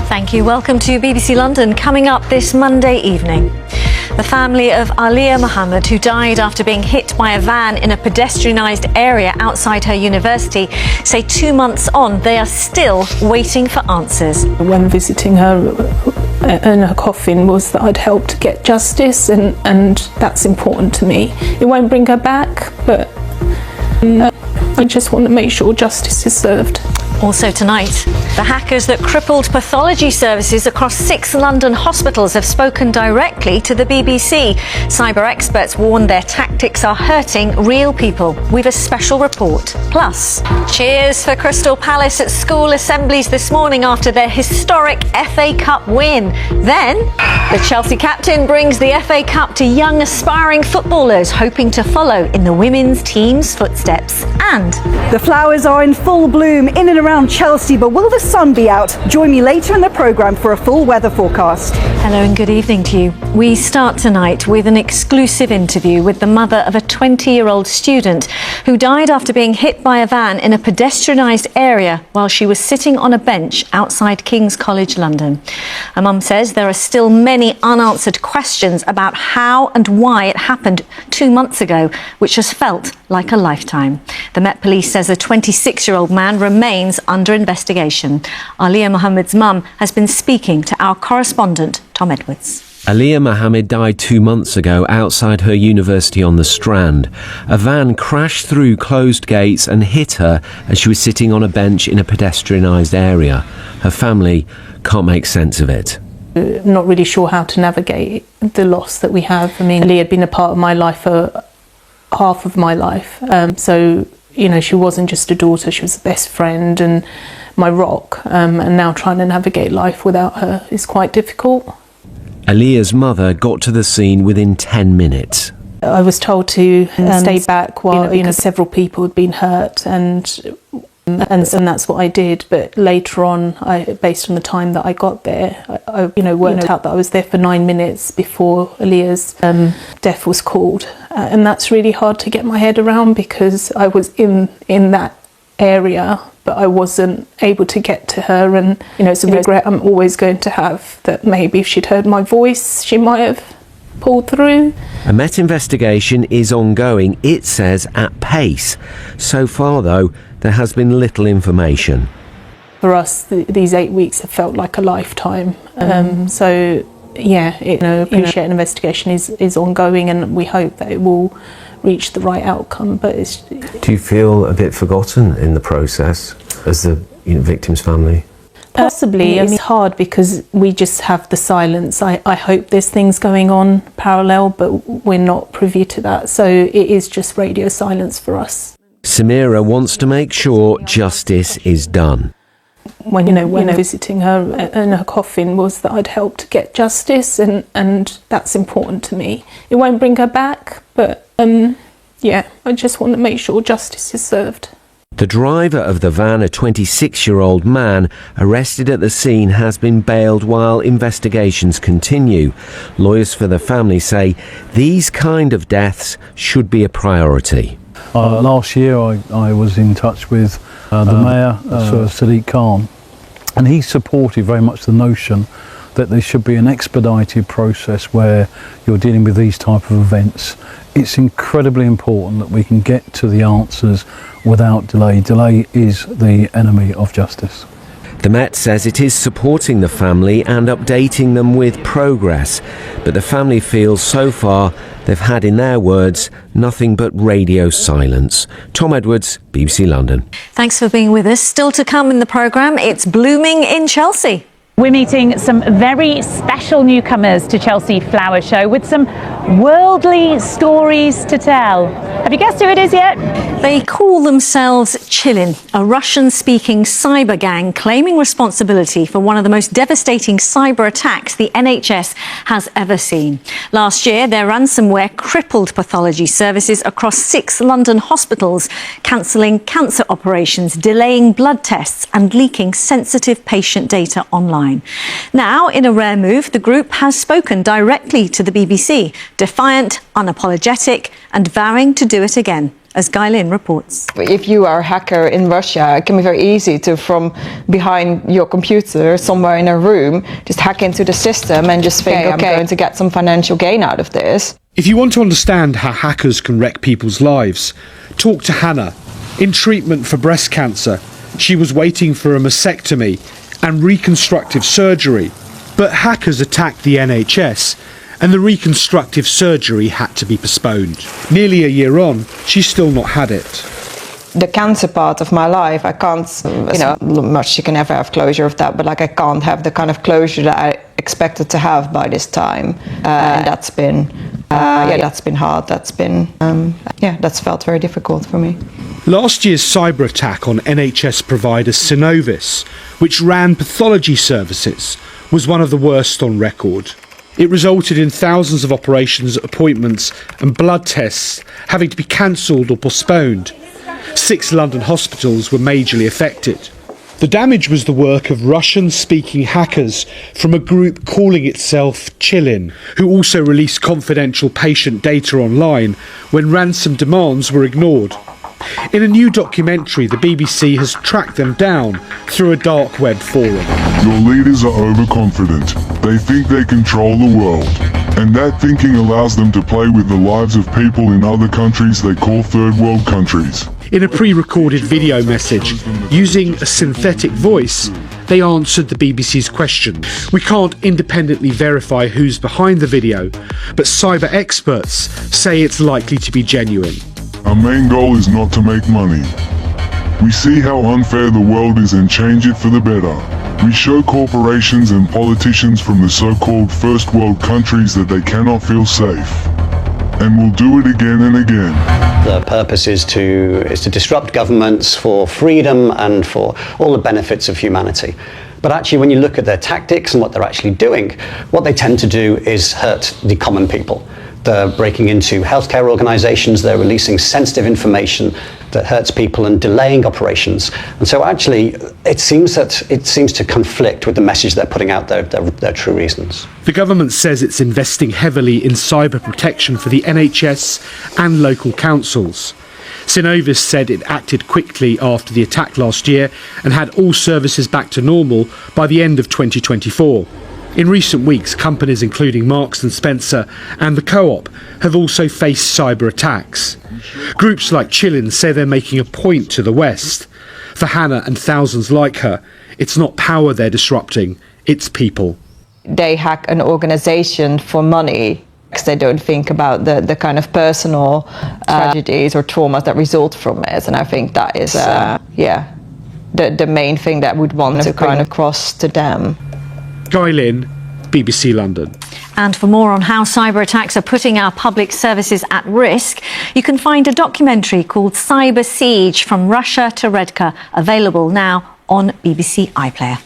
Thank you. Welcome to BBC London. Coming up this Monday evening, the family of Alia Mohammed, who died after being hit by a van in a pedestrianised area outside her university, say 2 months on they are still waiting for answers. When visiting her in her coffin was that I'd helped get justice, and that's important to me. It won't bring her back, but I just want to make sure justice is served. Also tonight, the hackers that crippled pathology services across 6 London hospitals have spoken directly to the BBC. Cyber experts warn their tactics are hurting real people. We've a special report. Plus, cheers for Crystal Palace at school assemblies this morning after their historic FA Cup win. Then, the Chelsea captain brings the FA Cup to young aspiring footballers hoping to follow in the women's team's footsteps. And the flowers are in full bloom in and around Chelsea, but will the sun be out? Join me later in the programme for a full weather forecast. Hello and good evening to you. We start tonight with an exclusive interview with the mother of a 20-year-old student who died after being hit by a van in a pedestrianised area while she was sitting on a bench outside King's College London. Her mum says there are still many unanswered questions about how and why it happened 2 months ago, which has felt like a lifetime. The Met Police says a 26-year-old man remains under investigation. Alia Mohammed's mum has been speaking to our correspondent, Tom Edwards. Alia Mohammed died 2 months ago outside her university on the Strand. A van crashed through closed gates and hit her as she was sitting on a bench in a pedestrianised area. Her family can't make sense of it. Not really sure how to navigate the loss that we have. I mean, Alia had been a part of my life for half of my life. So, you know, she wasn't just a daughter, she was a best friend and my rock. And now trying to navigate life without her is quite difficult. Alia's mother got to the scene within 10 minutes. I was told to stay back while, you know, several people had been hurt and that's what I did. But later on, based on the time that I got there, I worked out that I was there for 9 minutes before Alia's death was called. And that's really hard to get my head around because I was in that area, but I wasn't able to get to her. And, you know, it's a regret I'm always going to have that maybe if she'd heard my voice, she might have pulled through. A Met investigation is ongoing, it says, at pace. So far, though, there has been little information. For us, these 8 weeks have felt like a lifetime. So, yeah, appreciate an investigation is ongoing and we hope that it will reach the right outcome. But do you feel a bit forgotten in the process as the victim's family? Possibly. I mean, it's hard because we just have the silence. I hope there's things going on parallel, but we're not privy to that. So it is just radio silence for us. Samira wants to make sure justice is done. When visiting her in her coffin was that I'd helped get justice, and that's important to me. It won't bring her back, but I just want to make sure justice is served. The driver of the van, a 26-year-old man, arrested at the scene, has been bailed while investigations continue. Lawyers for the family say these kind of deaths should be a priority. Last year I was in touch with the Mayor, Sir Sadiq Khan, and he supported very much the notion that there should be an expedited process where you're dealing with these type of events. It's incredibly important that we can get to the answers without delay. Delay is the enemy of justice. The Met says it is supporting the family and updating them with progress, but the family feels so far they've had, in their words, nothing but radio silence. Tom Edwards, BBC London. Thanks for being with us. Still to come in the programme, it's blooming in Chelsea. We're meeting some very special newcomers to Chelsea Flower Show with some worldly stories to tell. Have you guessed who it is yet? They call themselves Chillin, a Russian-speaking cyber gang claiming responsibility for one of the most devastating cyber attacks the NHS has ever seen. Last year, their ransomware crippled pathology services across 6 London hospitals, cancelling cancer operations, delaying blood tests and leaking sensitive patient data online. Now, in a rare move, the group has spoken directly to the BBC, defiant, unapologetic and vowing to do it again. as Guy Lynn reports. If you are a hacker in Russia, it can be very easy to, from behind your computer, somewhere in a room, just hack into the system and just think, okay, I'm going to get some financial gain out of this. If you want to understand how hackers can wreck people's lives, talk to Hannah. In treatment for breast cancer, she was waiting for a mastectomy and reconstructive surgery, but hackers attacked the NHS and the reconstructive surgery had to be postponed. Nearly a year on, she's still not had it. The cancer part of my life, I can't, much you can never have closure of that, but I can't have the kind of closure that I expected to have by this time. And that's been hard. That's been, that's felt very difficult for me. Last year's cyber attack on NHS provider Synovis, which ran pathology services, was one of the worst on record. It resulted in thousands of operations, appointments and blood tests having to be cancelled or postponed. 6 London hospitals were majorly affected. The damage was the work of Russian-speaking hackers from a group calling itself Chillin, who also released confidential patient data online when ransom demands were ignored. In a new documentary, the BBC has tracked them down through a dark web forum. Your leaders are overconfident. They think they control the world. And that thinking allows them to play with the lives of people in other countries they call third world countries. In a pre-recorded video message, using a synthetic voice, they answered the BBC's questions. We can't independently verify who's behind the video, but cyber experts say it's likely to be genuine. Our main goal is not to make money. We see how unfair the world is and change it for the better. We show corporations and politicians from the so-called first world countries that they cannot feel safe. And we'll do it again and again. The purpose is to disrupt governments for freedom and for all the benefits of humanity. But actually, when you look at their tactics and what they're actually doing, what they tend to do is hurt the common people. They're breaking into healthcare organizations, they're releasing sensitive information that hurts people and delaying operations. And so actually, it seems to conflict with the message they're putting out there, their true reasons. The government says it's investing heavily in cyber protection for the NHS and local councils. Synovis said it acted quickly after the attack last year and had all services back to normal by the end of 2024. In recent weeks, companies including Marks & Spencer and the Co-op have also faced cyber attacks. Groups like Chillin say they're making a point to the West. For Hannah and thousands like her, it's not power they're disrupting, it's people. They hack an organisation for money because they don't think about the kind of personal tragedies or traumas that result from it. And I think that is, the main thing that would want to kind of cross to them. Guy Lynn, BBC London. And for more on how cyber attacks are putting our public services at risk, you can find a documentary called Cyber Siege: From Russia to Redcar, available now on BBC iPlayer.